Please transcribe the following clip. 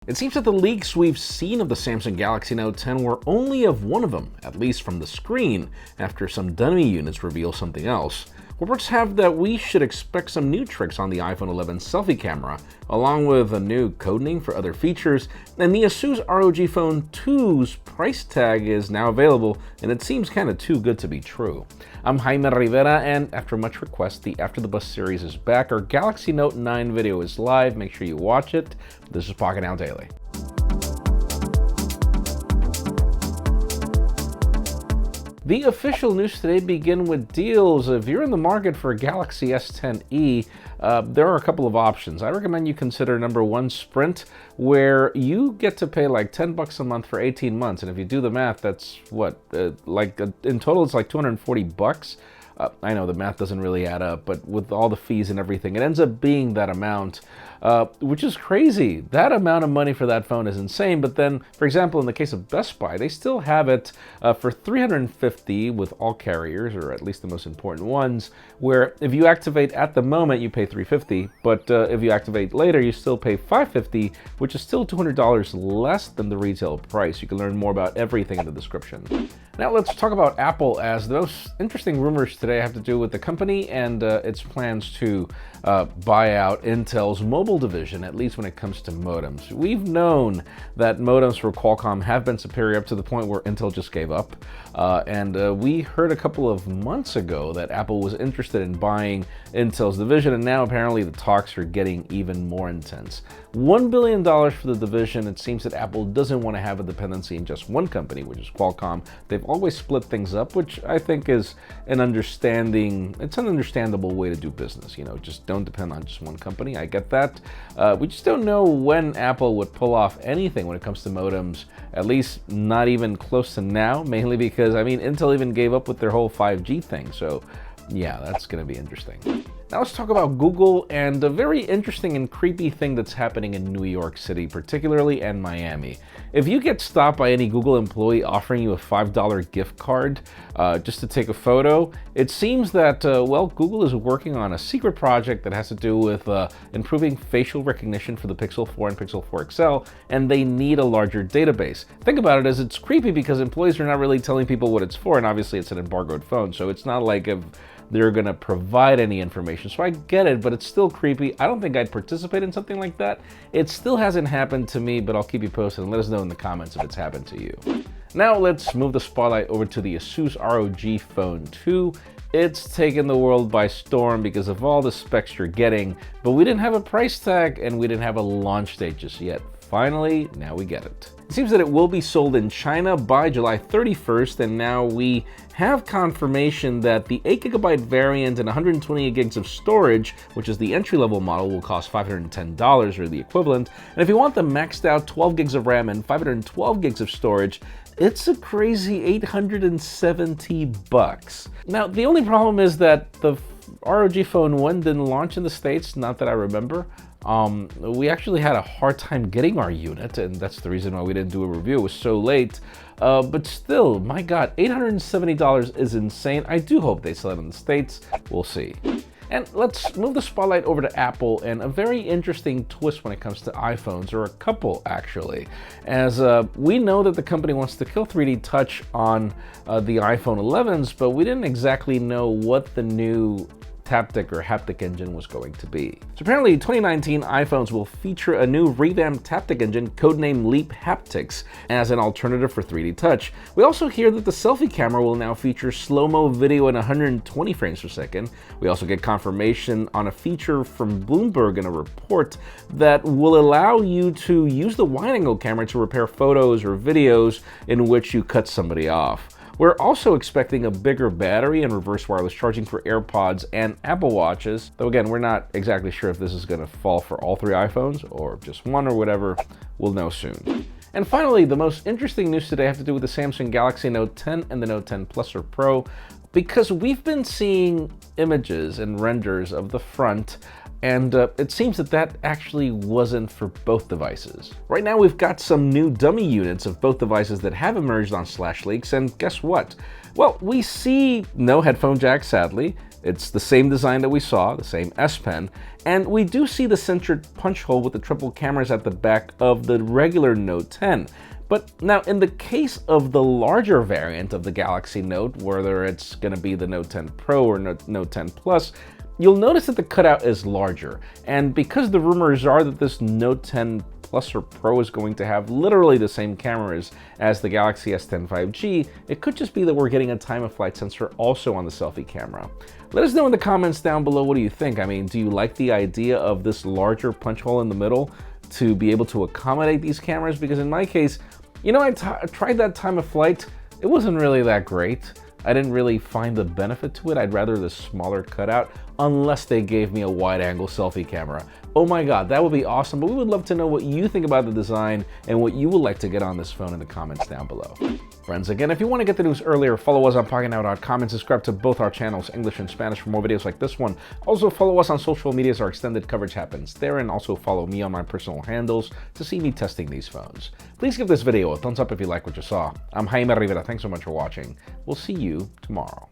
It seems that the leaks we've seen of the Samsung Galaxy Note 10 were only of one of them, at least from the screen, after some dummy units reveal something else. Reports have that we should expect some new tricks on the iPhone 11 selfie camera, along with a new codename for other features, and the ASUS ROG Phone II's price tag is now available, and it seems kinda too good to be true. I'm Jaime Rivera, and after much request, the After the Bus series is back. Our Galaxy Note 9 video is live. Make sure you watch it. This is Pocketnow Daily. The official news today begin with deals. If you're in the market for a Galaxy S10E, there are a couple of options. I recommend you consider number one, Sprint, where you get to pay like $10 a month for 18 months. And if you do the math, that's what, in total, it's like $240. I know the math doesn't really add up, but with all the fees and everything, it ends up being that amount, which is crazy. That amount of money for that phone is insane. But then, for example, in the case of Best Buy, they still have it for $350 with all carriers, or at least the most important ones, where if you activate at the moment, you pay $350, but if you activate later, you still pay $550, which is still $200 less than the retail price. You can learn more about everything in the description. Now let's talk about Apple, as the most interesting rumors today have to do with the company and its plans to buy out Intel's mobile division, at least when it comes to modems. We've known that modems for Qualcomm have been superior up to the point where Intel just gave up. And we heard a couple of months ago that Apple was interested in buying Intel's division, and now apparently the talks are getting even more intense. $1 billion for the division. It seems that Apple doesn't want to have a dependency in just one company, which is Qualcomm. They've always split things up, which I think is an understandable way to do business. You know, just don't depend on just one company. I get that. We just don't know when Apple would pull off anything when it comes to modems, at least not even close to now, mainly because, I mean, Intel even gave up with their whole 5G thing. So yeah, that's going to be interesting. Now let's talk about Google and a very interesting and creepy thing that's happening in New York City, particularly, and Miami. If you get stopped by any Google employee offering you a $5 gift card just to take a photo, it seems that, well, Google is working on a secret project that has to do with improving facial recognition for the Pixel 4 and Pixel 4 XL, and they need a larger database. Think about it as it's creepy because employees are not really telling people what it's for, and obviously it's an embargoed phone, so it's not like if they're going to provide any information. So I get it, but it's still creepy. I don't think I'd participate in something like that. It still hasn't happened to me, but I'll keep you posted and let us know in the comments if it's happened to you. Now let's move the spotlight over to the ASUS ROG Phone II. It's taken the world by storm because of all the specs you're getting, but we didn't have a price tag and we didn't have a launch date just yet. Finally, now we get it. It seems that it will be sold in China by July 31st, and now we have confirmation that the 8GB variant and 128 gigs of storage, which is the entry-level model, will cost $510 or the equivalent. And if you want the maxed out 12 gigs of RAM and 512 gigs of storage, it's a crazy $870. Now, the only problem is that the ROG Phone 1 didn't launch in the States, not that I remember. We actually had a hard time getting our unit, and that's the reason why we didn't do a review. It was so late, but still, my God, $870 is insane. I do hope they sell it in the States. We'll see. And let's move the spotlight over to Apple and a very interesting twist when it comes to iPhones, or a couple actually, as we know that the company wants to kill 3D Touch on the iPhone 11s, but we didn't exactly know what the new Taptic or haptic engine was going to be. So apparently 2019 iPhones will feature a new revamped Taptic engine codenamed Leap Haptics as an alternative for 3D Touch. We also hear that the selfie camera will now feature Slo-Mo video in 120 frames per second. We also get confirmation on a feature from Bloomberg in a report that will allow you to use the wide-angle camera to repair photos or videos in which you cut somebody off. We're also expecting a bigger battery and reverse wireless charging for AirPods and Apple Watches, though again, we're not exactly sure if this is going to fall for all three iPhones or just one or whatever. We'll know soon. And finally, the most interesting news today have to do with the Samsung Galaxy Note 10 and the Note 10 Plus or Pro, because we've been seeing images and renders of the front, and it seems that that actually wasn't for both devices. Right now we've got some new dummy units of both devices that have emerged on Slash Leaks, and guess what? Well, we see no headphone jack, sadly. It's the same design that we saw, the same S Pen, and we do see the centered punch hole with the triple cameras at the back of the regular Note 10. But now, in the case of the larger variant of the Galaxy Note, whether it's going to be the Note 10 Pro or Note 10 Plus, you'll notice that the cutout is larger. And because the rumors are that this Note 10 Plus or Pro is going to have literally the same cameras as the Galaxy S10 5G, it could just be that we're getting a time-of-flight sensor also on the selfie camera. Let us know in the comments down below, what do you think? I mean, do you like the idea of this larger punch hole in the middle to be able to accommodate these cameras? Because in my case, you know, I tried that time of flight. It wasn't really that great. I didn't really find the benefit to it. I'd rather the smaller cutout, unless they gave me a wide-angle selfie camera. Oh my god, that would be awesome, but we would love to know what you think about the design and what you would like to get on this phone in the comments down below. Friends, again, if you want to get the news earlier, follow us on Pocketnow.com and subscribe to both our channels, English and Spanish, for more videos like this one. Also, follow us on social media as our extended coverage happens there, and also follow me on my personal handles to see me testing these phones. Please give this video a thumbs up if you like what you saw. I'm Jaime Rivera. Thanks so much for watching. We'll see you tomorrow.